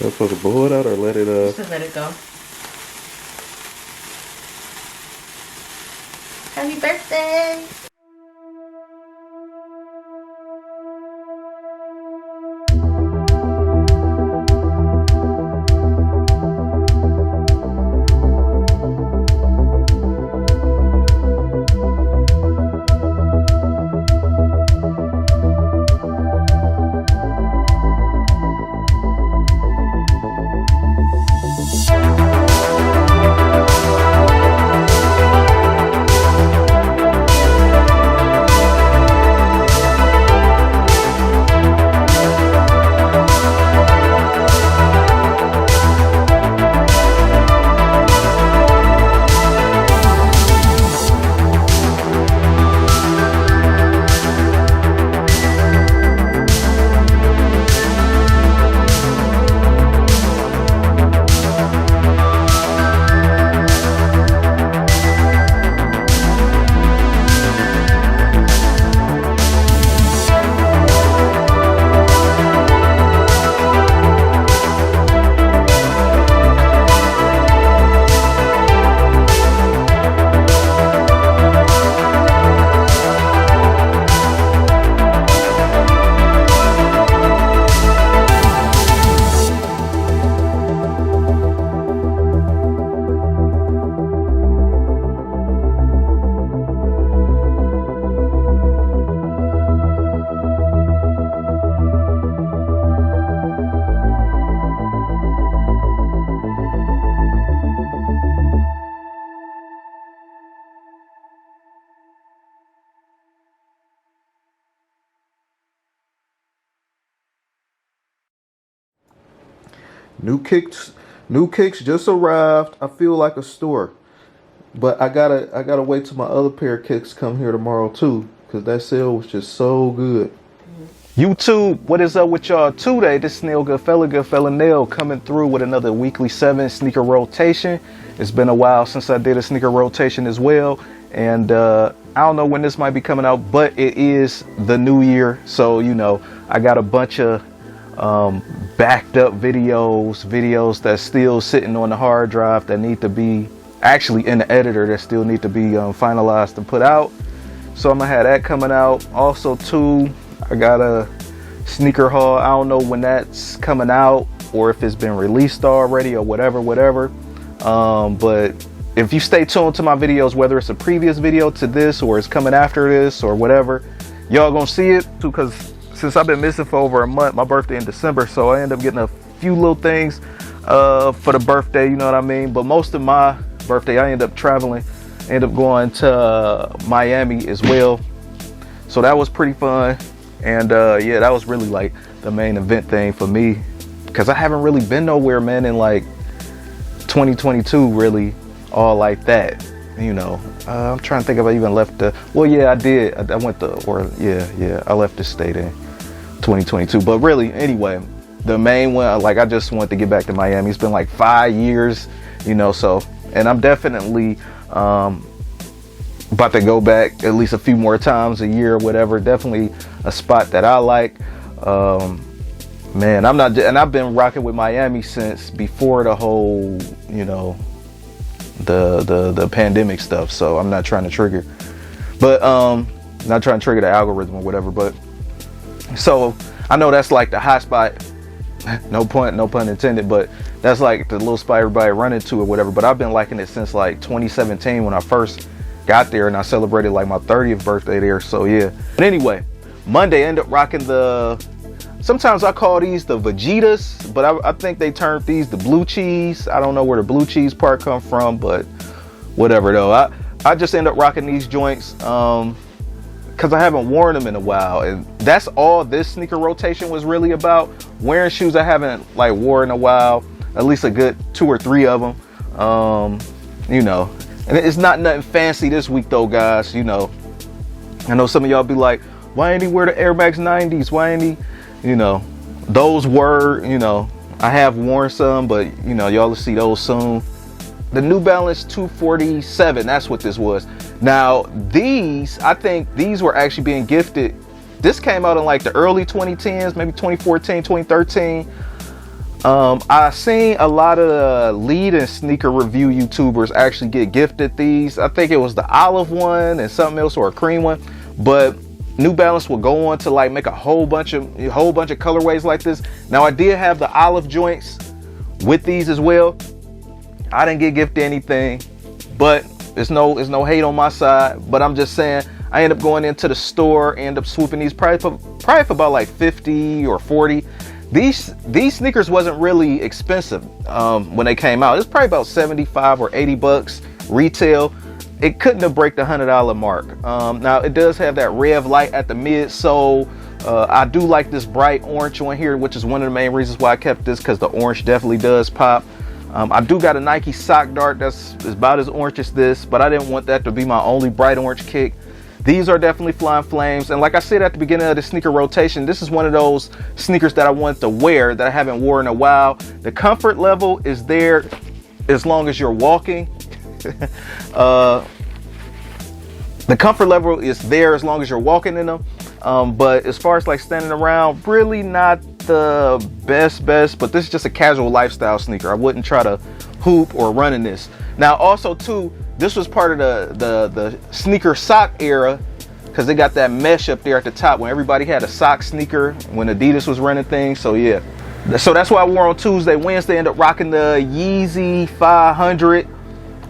I'm supposed to blow it out or let it Just let it go. Happy birthday! new kicks. New kicks just arrived. I feel like a store, but I gotta wait till my other pair of kicks come here tomorrow too, cause that sale was just so good. YouTube, what is up with y'all today? This Snail Goodfella Nail coming through with another weekly 7 sneaker rotation. It's been a while since I did a sneaker rotation as well, and I don't know when this might be coming out, but it is the new year, so you know I got a bunch of backed up videos that's still sitting on the hard drive that need to be actually in the editor that still need to be finalized and put out. So I'm gonna have that coming out. Also too, I got a sneaker haul. I don't know when that's coming out or if it's been released already or whatever. But if you stay tuned to my videos, whether it's a previous video to this or it's coming after this or whatever, y'all gonna see it too, because since I've been missing for over a month, my birthday in December, so I end up getting a few little things for the birthday, you know what I mean? But most of my birthday, I end up traveling, end up going to Miami as well. So that was pretty fun. And yeah, that was really like the main event thing for me, because I haven't really been nowhere, man, in like 2022, really, all like that, you know. I'm trying to think if I even left the, well, yeah, I did. I went to, or yeah, I left the state in 2022. But really, anyway, the main one, like, I just wanted to get back to Miami. It's been like 5 years, you know, so, and I'm definitely about to go back at least a few more times a year or whatever. Definitely a spot that I like. Man, I've been rocking with Miami since before the whole, you know, the pandemic stuff. So I'm not trying to trigger, but not trying to trigger the algorithm or whatever. But so I know that's like the hot spot. No pun intended, but that's like the little spot everybody run into or whatever. But I've been liking it since like 2017 when I first got there, and I celebrated like my 30th birthday there. So yeah. But anyway, Monday I ended up rocking sometimes I call these the Vegetas, but I think they turned these the blue cheese. I don't know where the blue cheese part come from, but whatever though. I just end up rocking these joints because I haven't worn them in a while, and that's all this sneaker rotation was really about. Wearing shoes I haven't like worn in a while, at least a good 2 or 3 of them. You know, and it's not nothing fancy this week though, guys. You know, I know some of y'all be like, why ain't he wear the Air Max 90s? Why ain't he? You know, those were, you know, I have worn some, but you know, y'all will see those soon. The New Balance 247, that's what this was. Now these, I think these were actually being gifted. This came out in like the early 2010s, maybe 2014, 2013. I seen a lot of the lead and sneaker review YouTubers actually get gifted these. I think it was the olive one and something else, or a cream one. But New Balance will go on to like make a whole bunch of colorways like this. Now I did have the olive joints with these as well. I didn't get gifted anything, but it's no hate on my side. But I'm just saying, I end up going into the store, end up swooping these probably for about like 50 or 40. These sneakers wasn't really expensive when they came out. It's probably about 75 or 80 bucks retail. It couldn't have break the $100 mark. Now it does have that red light at the midsole. I do like this bright orange on here, which is one of the main reasons why I kept this, because the orange definitely does pop. I do got a Nike sock dart that's about as orange as this, but I didn't want that to be my only bright orange kick. These are definitely flying flames, and like I said at the beginning of the sneaker rotation, this is one of those sneakers that I want to wear that I haven't worn in a while. The comfort level is there as long as you're walking. The comfort level is there as long as you're walking in them, but as far as like standing around, really not the best, but this is just a casual lifestyle sneaker. I wouldn't try to hoop or run in this. Now also too, this was part of the sneaker sock era, because they got that mesh up there at the top when everybody had a sock sneaker when Adidas was running things. So yeah, so that's why I wore on Tuesday. Wednesday ended up rocking the Yeezy 500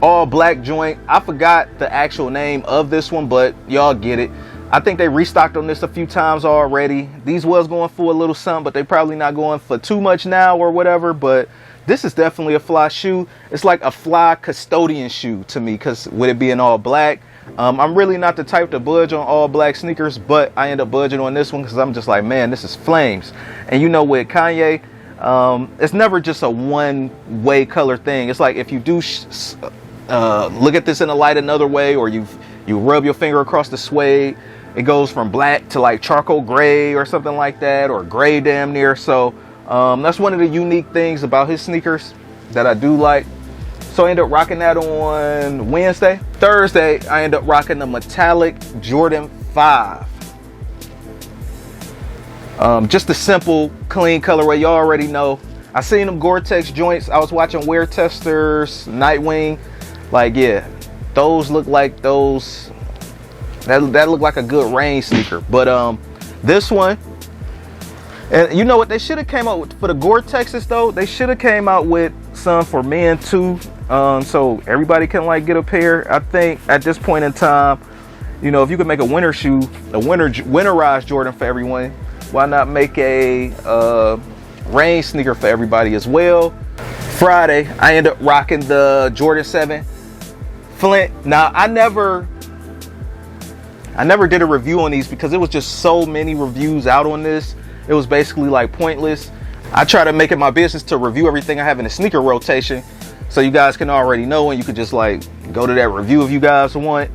all black joint. I forgot the actual name of this one, but y'all get it. I think they restocked on this a few times already. These was going for a little something, but they probably not going for too much now or whatever. But this is definitely a fly shoe. It's like a fly custodian shoe to me, because with it being all black, I'm really not the type to budge on all black sneakers, but I end up budging on this one because I'm just like, man, this is flames. And you know, with Kanye, it's never just a one-way color thing. It's like if you do look at this in the light another way, or you rub your finger across the suede, it goes from black to like charcoal gray or something like that, or gray damn near. So that's one of the unique things about his sneakers that I do like. So I ended up rocking that on Wednesday. Thursday, I ended up rocking the metallic Jordan 5. Just a simple, clean colorway. You already know. I seen them Gore-Tex joints. I was watching Wear Testers, Nightwing. Like, yeah, those look like those. That looked like a good rain sneaker. But this one, and you know what, they should have came out with, for the Gore-Texes though, they should have came out with some for men too, so everybody can like get a pair. I think at this point in time, you know, if you could make a winter shoe, a winterized Jordan for everyone, why not make a rain sneaker for everybody as well? Friday, I ended up rocking the Jordan 7 Flint. Now I never did a review on these because it was just so many reviews out on this. It was basically like pointless. I try to make it my business to review everything I have in the sneaker rotation, so you guys can already know, and you could just like go to that review if you guys want.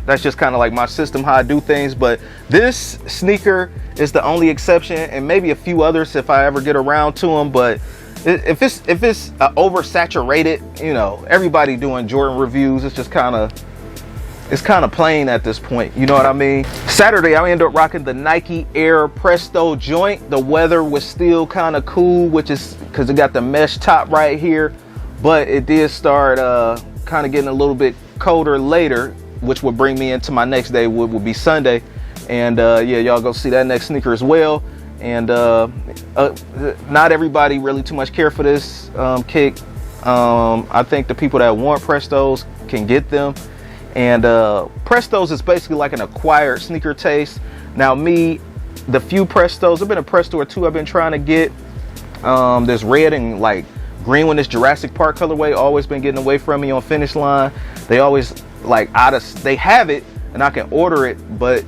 That's just kind of like my system, how I do things. But this sneaker is the only exception, and maybe a few others if I ever get around to them. But if it's oversaturated, you know, everybody doing Jordan reviews, it's just kind of plain at this point, you know what I mean? Saturday, I ended up rocking the Nike Air Presto joint. The weather was still kind of cool, which is because it got the mesh top right here, but it did start kind of getting a little bit colder later, which would bring me into my next day, would be Sunday. And yeah, y'all go see that next sneaker as well. And not everybody really too much care for this kick. I think the people that want Prestos can get them. And Prestos is basically like an acquired sneaker taste. Now me, the few Prestos, I've been a Presto or two I've been trying to get. This red and like green one, this Jurassic Park colorway, always been getting away from me on Finish Line. They always like they have it and I can order it, but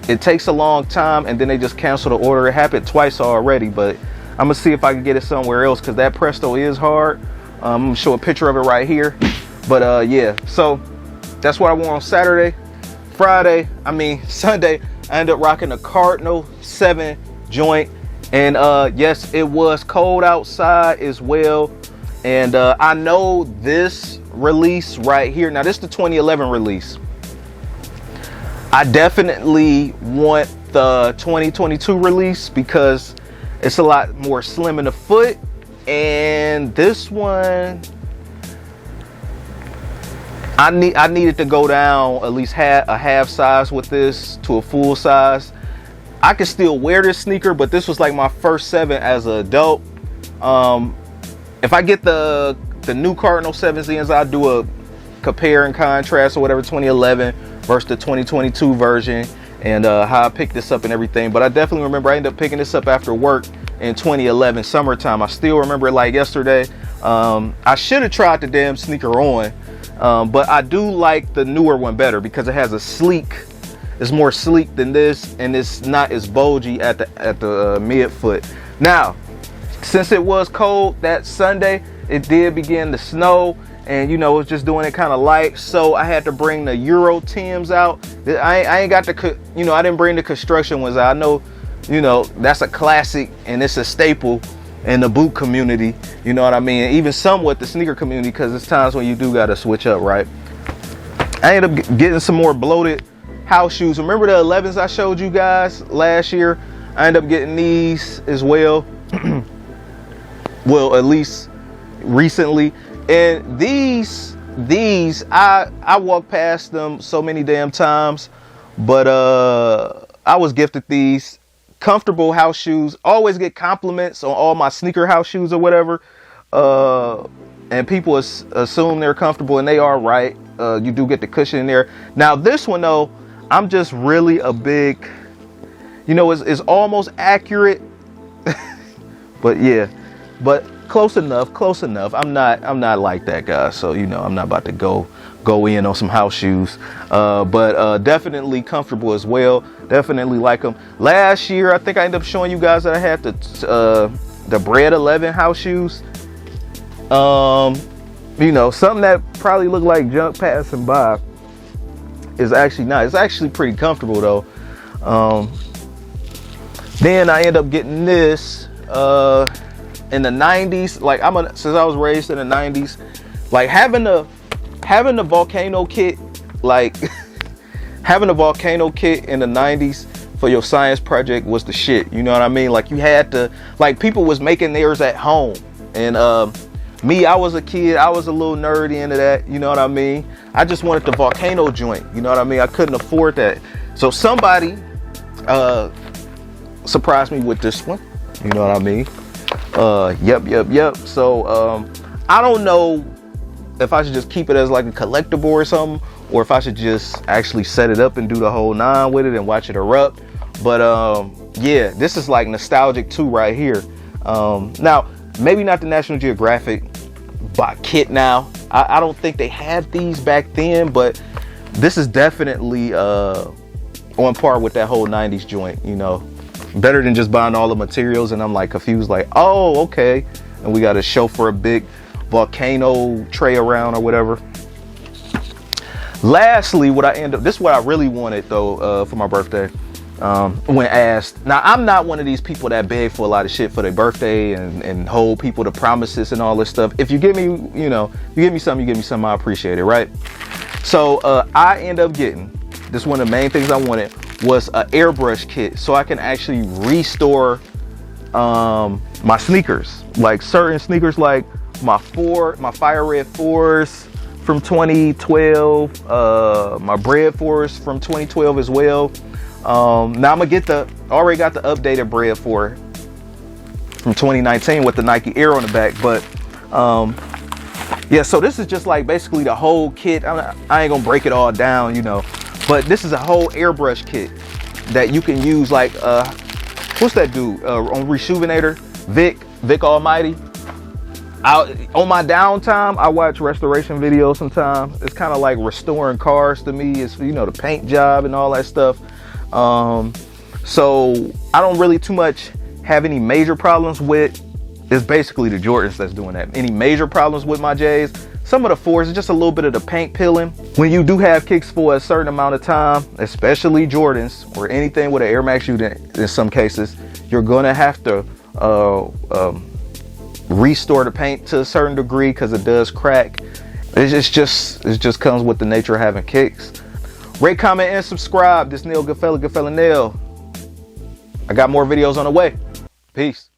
it takes a long time and then they just cancel the order. It happened twice already, but I'm gonna see if I can get it somewhere else because that Presto is hard. I'm gonna show a picture of it right here. But yeah, so that's what I wore on Saturday. Sunday, I ended up rocking the Cardinal 7 joint. And yes, it was cold outside as well. And I know this release right here. Now, this is the 2011 release. I definitely want the 2022 release because it's a lot more slim in the foot. And this one, I needed to go down at least a half size with this to a full size. I could still wear this sneaker, but this was like my first 7 as an adult. If I get the new Cardinal 7Zs, I'll do a compare and contrast or whatever, 2011 versus the 2022 version, and how I picked this up and everything. But I definitely remember I ended up picking this up after work in 2011 summertime. I still remember it like yesterday. I should have tried the damn sneaker on, but I do like the newer one better because it has a sleek, it's more sleek than this, and it's not as bulgy at the mid foot. Now, since it was cold that Sunday, it did begin to snow, and you know, it was just doing it kind of light, so I had to bring the Euro Tims out. I ain't got the, you know, I didn't bring the construction ones out. I know, you know, that's a classic and it's a staple in the boot community, you know what I mean, even somewhat the sneaker community, because there's times when you do got to switch up, right? I ended up getting some more bloated house shoes. Remember the 11s I showed you guys last year? I ended up getting these as well. Well, at least recently. And these I walked past them so many damn times, but I was gifted these comfortable house shoes. Always get compliments on all my sneaker house shoes or whatever, and people assume they're comfortable, and they are, right. You do get the cushion in there. Now this one though, I'm just really a big, you know, it's almost accurate, but yeah, but close enough. I'm not like that, guys. So, you know, I'm not about to go in on some house shoes, but definitely comfortable as well. Definitely like them. Last year, I think I ended up showing you guys that I had the Bread 11 house shoes. You know, something that probably looked like junk passing by is actually not. It's actually pretty comfortable though. Then I end up getting this in the 90s. Like since I was raised in the 90s, like having the volcano kit, like having a volcano kit in the 90s for your science project was the shit. You know what I mean? Like you had to, like people was making theirs at home, and me, I was a kid, I was a little nerdy into that, you know what I mean? I just wanted the volcano joint, you know what I mean? I couldn't afford that. So somebody surprised me with this one, you know what I mean? Yep. So I don't know if I should just keep it as like a collectible or something, or if I should just actually set it up and do the whole 9 with it and watch it erupt. But yeah, this is like nostalgic too right here. Now, maybe not the National Geographic kit now. I don't think they had these back then, but this is definitely on par with that whole 90s joint, you know. Better than just buying all the materials and I'm like confused, like, oh, okay. And we got to chauffeur a big volcano tray around or whatever. Lastly, this is what I really wanted though for my birthday. When asked. Now, I'm not one of these people that beg for a lot of shit for their birthday and hold people to promises and all this stuff. If you give me, you know, you give me something, I appreciate it, right? So I end up getting, this one of the main things I wanted was an airbrush kit, so I can actually restore my sneakers. Like certain sneakers, like my Fire Red 4s from 2012, my Bread 4s from 2012 as well. Now I'm gonna already got the updated Bread 4 from 2019 with the Nike Air on the back, but yeah, so this is just like basically the whole kit. I ain't gonna break it all down, you know, but this is a whole airbrush kit that you can use, like what's that dude on Rejuvenator, Vic Almighty. On my downtime, I watch restoration videos sometimes. It's kind of like restoring cars to me. It's, you know, the paint job and all that stuff. So I don't really too much have any major problems with, it's basically the Jordans that's doing that. Any major problems with my J's? Some of the 4s is just a little bit of the paint peeling. When you do have kicks for a certain amount of time, especially Jordans or anything with an Air Max shoe, in some cases, you're gonna have to restore the paint to a certain degree because it does crack. It just comes with the nature of having kicks. Rate, comment, and subscribe. This Neil Goodfella Nail. I got more videos on the way. Peace.